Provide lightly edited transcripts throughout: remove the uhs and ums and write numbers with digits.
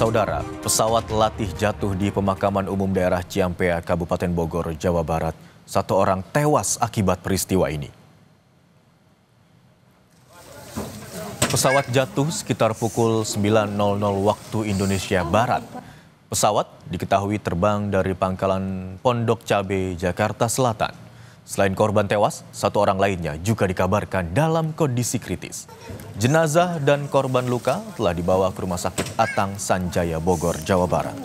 Saudara, pesawat latih jatuh di pemakaman umum daerah Ciampea, Kabupaten Bogor, Jawa Barat. Satu orang tewas akibat peristiwa ini. Pesawat jatuh sekitar pukul 9.00 waktu Indonesia Barat. Pesawat diketahui terbang dari pangkalan Pondok Cabe, Jakarta Selatan. Selain korban tewas, satu orang lainnya juga dikabarkan dalam kondisi kritis. Jenazah dan korban luka telah dibawa ke Rumah Sakit Atang Sanjaya Bogor, Jawa Barat.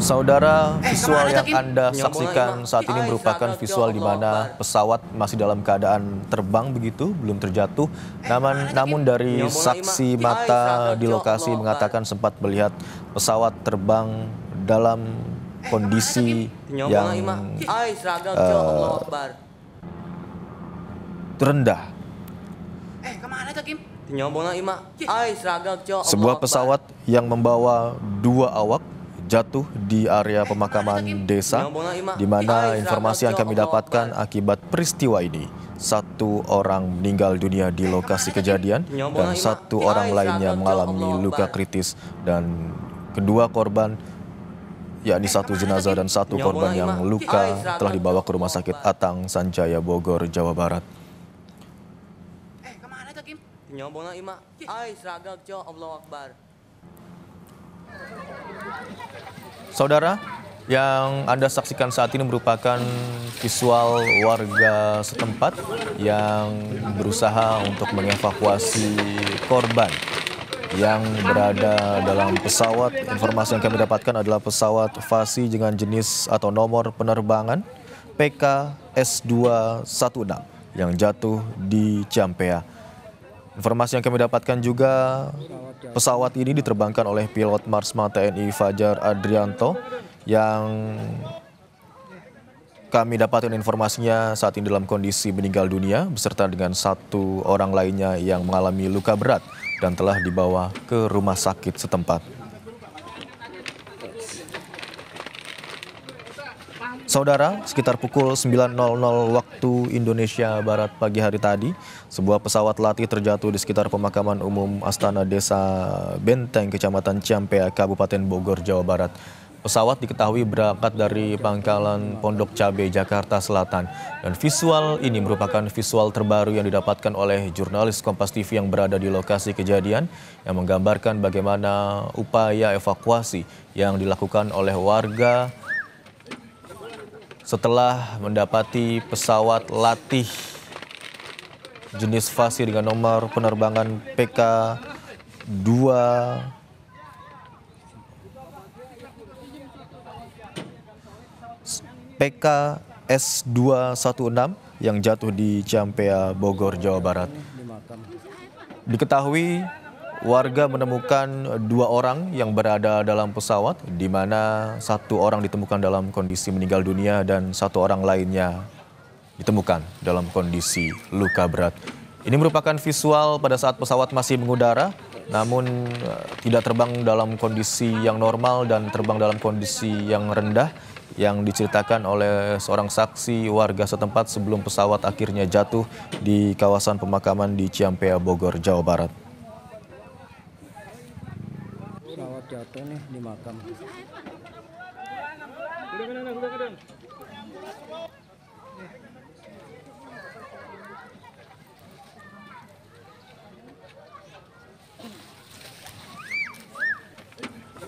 Saudara, visual yang Anda saksikan saat ini merupakan visual di mana pesawat masih dalam keadaan terbang begitu, belum terjatuh. Namun dari saksi mata di lokasi mengatakan sempat melihat pesawat terbang dalam kondisi yang terendah. Sebuah pesawat yang membawa dua awak jatuh di area pemakaman desa, di mana informasi yang kami dapatkan akibat peristiwa ini, satu orang meninggal dunia di lokasi kejadian dan satu orang lainnya mengalami luka kritis, dan kedua korban, yakni satu jenazah dan satu korban yang luka, telah dibawa ke Rumah Sakit Atang Sanjaya Bogor, Jawa Barat. Saudara, yang Anda saksikan saat ini merupakan visual warga setempat yang berusaha untuk mengevakuasi korban yang berada dalam pesawat. Informasi yang kami dapatkan adalah pesawat Fasi dengan jenis atau nomor penerbangan PKS216 yang jatuh di Ciampea. Informasi yang kami dapatkan juga, pesawat ini diterbangkan oleh pilot Marsma TNI Fajar Adrianto yang kami dapatkan informasinya saat ini dalam kondisi meninggal dunia beserta dengan satu orang lainnya yang mengalami luka berat dan telah dibawa ke rumah sakit setempat. Saudara, sekitar pukul 9.00 waktu Indonesia Barat pagi hari tadi, sebuah pesawat latih terjatuh di sekitar pemakaman umum Astana Desa Benteng, Kecamatan Ciampea, Kabupaten Bogor, Jawa Barat. Pesawat diketahui berangkat dari pangkalan Pondok Cabe, Jakarta Selatan. Dan visual ini merupakan visual terbaru yang didapatkan oleh jurnalis Kompas TV yang berada di lokasi kejadian, yang menggambarkan bagaimana upaya evakuasi yang dilakukan oleh warga setelah mendapati pesawat latih jenis Fasi dengan nomor penerbangan PKS216 yang jatuh di Ciampea, Bogor, Jawa Barat. Diketahui warga menemukan dua orang yang berada dalam pesawat, di mana satu orang ditemukan dalam kondisi meninggal dunia dan satu orang lainnya ditemukan dalam kondisi luka berat. Ini merupakan visual pada saat pesawat masih mengudara, namun tidak terbang dalam kondisi yang normal dan terbang dalam kondisi yang rendah, yang diceritakan oleh seorang saksi warga setempat sebelum pesawat akhirnya jatuh di kawasan pemakaman di Ciampea, Bogor, Jawa Barat. Pesawat jatuh nih di makam.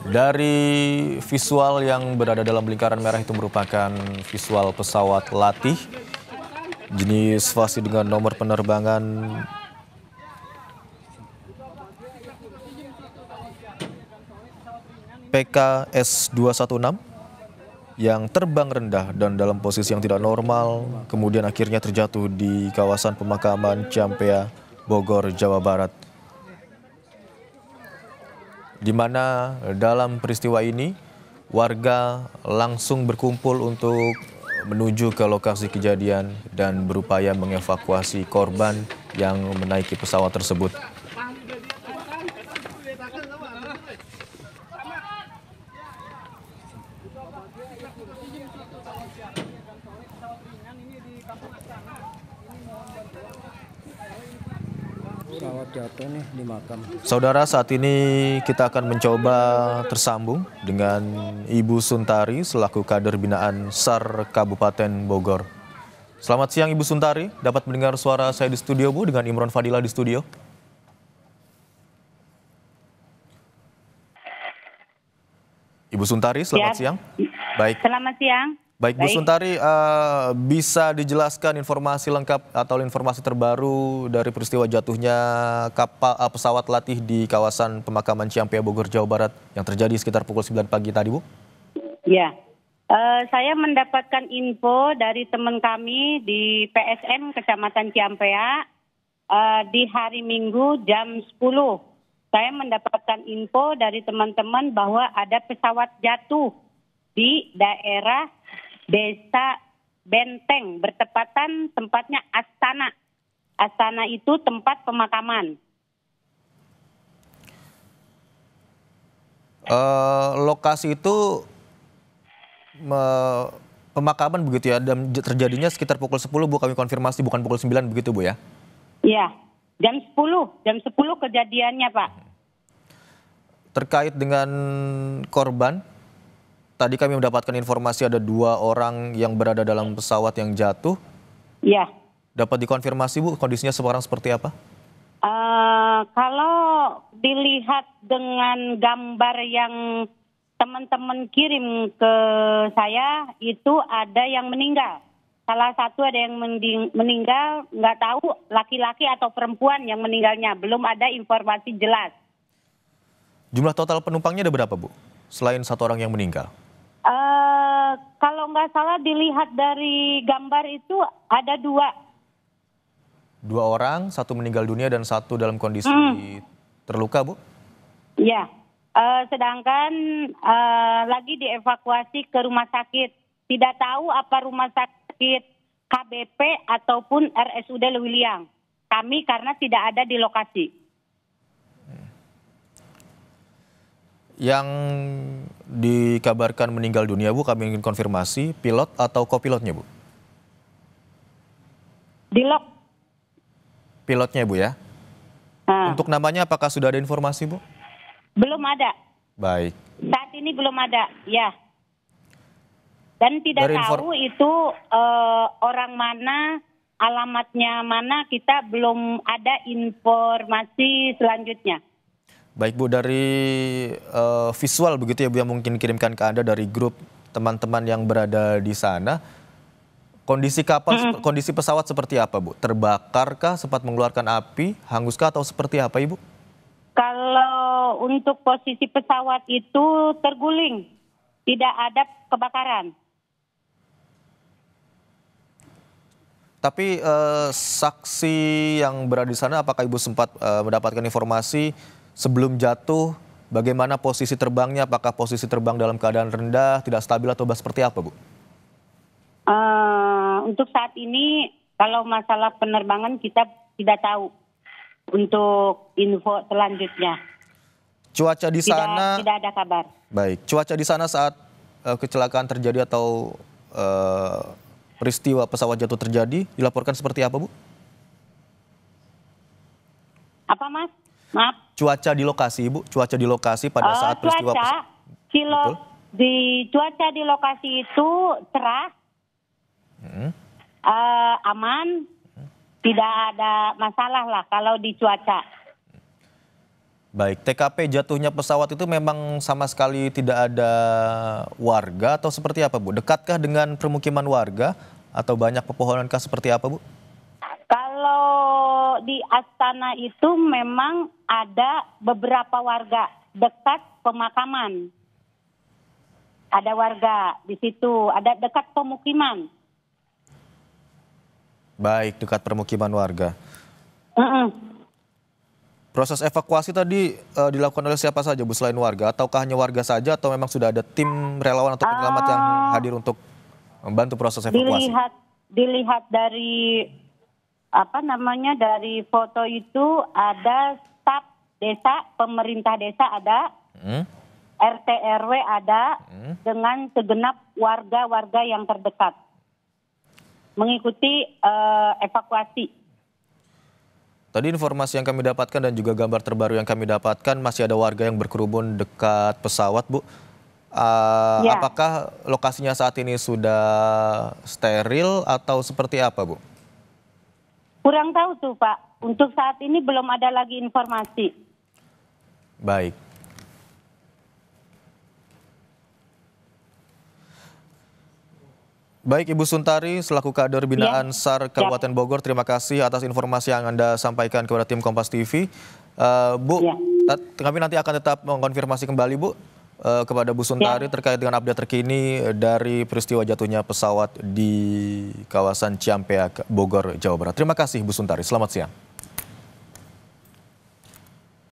Dari visual yang berada dalam lingkaran merah itu merupakan visual pesawat latih jenis Fasi dengan nomor penerbangan PKS216 yang terbang rendah dan dalam posisi yang tidak normal, kemudian akhirnya terjatuh di kawasan pemakaman Ciampea, Bogor, Jawa Barat. Di mana dalam peristiwa ini warga langsung berkumpul untuk menuju ke lokasi kejadian dan berupaya mengevakuasi korban yang menaiki pesawat tersebut. pesawat ringan ini di kampung Astana. Pesawat jatuh nih di makam. Saudara, saat ini kita akan mencoba tersambung dengan Ibu Suntari selaku kader binaan SAR Kabupaten Bogor. Selamat siang Ibu Suntari, dapat mendengar suara saya di studio Bu dengan Imron Fadila di studio? Ibu Suntari, selamat siang. Baik. Selamat siang. Baik, Bu Suntari, bisa dijelaskan informasi lengkap atau informasi terbaru dari peristiwa jatuhnya pesawat latih di kawasan pemakaman Ciampea, Bogor, Jawa Barat yang terjadi sekitar pukul 9 pagi tadi, Bu? Ya, saya mendapatkan info dari teman kami di PSN Kecamatan Ciampea di hari Minggu jam 10. Saya mendapatkan info dari teman-teman bahwa ada pesawat jatuh di daerah Desa Benteng, bertepatan tempatnya Astana. Astana itu tempat pemakaman. Lokasi itu pemakaman begitu ya, dan terjadinya sekitar pukul 10, Bu, kami konfirmasi, bukan pukul 9 begitu, Bu ya? Iya, jam 10 kejadiannya, Pak. Terkait dengan korban, tadi kami mendapatkan informasi ada 2 orang yang berada dalam pesawat yang jatuh. Iya. Dapat dikonfirmasi, Bu, kondisinya sekarang seperti apa? Kalau dilihat dengan gambar yang teman-teman kirim ke saya, itu ada yang meninggal. Salah satu ada yang meninggal, nggak tahu laki-laki atau perempuan yang meninggalnya. Belum ada informasi jelas. Jumlah total penumpangnya ada berapa, Bu? Selain 1 orang yang meninggal? Kalau nggak salah dilihat dari gambar itu ada 2. 2 orang, 1 meninggal dunia dan 1 dalam kondisi terluka, Bu? Iya. Sedangkan lagi dievakuasi ke rumah sakit. Tidak tahu apa rumah sakit KBP ataupun RSUD Lewiliang. Kami karena tidak ada di lokasi. Yang dikabarkan meninggal dunia, Bu, kami ingin konfirmasi, pilot atau kopilotnya, Bu? Pilotnya, Bu, ya? Untuk namanya apakah sudah ada informasi, Bu? Belum ada. Baik. Saat ini belum ada, ya. Dan tidak tahu itu orang mana, alamatnya mana, kita belum ada informasi selanjutnya. Baik, Bu, dari visual begitu ya, Bu, yang mungkin kirimkan ke Anda dari grup teman-teman yang berada di sana, kondisi kapal, kondisi pesawat seperti apa, Bu? Terbakarkah, sempat mengeluarkan api, hanguskah, atau seperti apa, Ibu? Kalau untuk posisi pesawat itu terguling, tidak ada kebakaran. Tapi saksi yang berada di sana, apakah Ibu sempat mendapatkan informasi sebelum jatuh, bagaimana posisi terbangnya? Apakah posisi terbang dalam keadaan rendah, tidak stabil, atau seperti apa, Bu? Untuk saat ini, kalau masalah penerbangan kita tidak tahu. Untuk info selanjutnya. Cuaca di sana tidak ada kabar. Baik, cuaca di sana saat kecelakaan terjadi atau peristiwa pesawat jatuh terjadi dilaporkan seperti apa, Bu? Apa, Mas? Maaf. Cuaca di lokasi, Ibu. Cuaca di lokasi pada saat peristiwa cuaca di lokasi itu cerah, aman, tidak ada masalah lah kalau di cuaca. Baik, TKP jatuhnya pesawat itu memang sama sekali tidak ada warga atau seperti apa, Bu? Dekatkah dengan permukiman warga atau banyak pepohonankah, seperti apa, Bu? Kalau di Astana itu memang ada beberapa warga dekat pemakaman. Ada warga di situ, ada dekat pemukiman. Baik, dekat permukiman warga. Proses evakuasi tadi dilakukan oleh siapa saja, Bu, selain warga? Ataukah hanya warga saja, atau memang sudah ada tim relawan atau penyelamat yang hadir untuk membantu proses evakuasi? Dilihat dari dari foto itu ada staf desa, pemerintah desa ada, RT RW ada, dengan segenap warga-warga yang terdekat mengikuti evakuasi. Tadi informasi yang kami dapatkan dan juga gambar terbaru yang kami dapatkan masih ada warga yang berkerumun dekat pesawat, Bu. Ya, Apakah lokasinya saat ini sudah steril atau seperti apa, Bu? kurang tahu tuh Pak. Untuk saat ini belum ada lagi informasi. Baik. Baik, Ibu Suntari, selaku Kader Binaan SAR Kabupaten Bogor, terima kasih atas informasi yang Anda sampaikan kepada tim Kompas TV. Bu, Ya. kami nanti akan tetap mengkonfirmasi kembali, Bu, kepada Bu Suntari terkait dengan update terkini dari peristiwa jatuhnya pesawat di kawasan Ciampea, Bogor, Jawa Barat. Terima kasih, Bu Suntari. Selamat siang.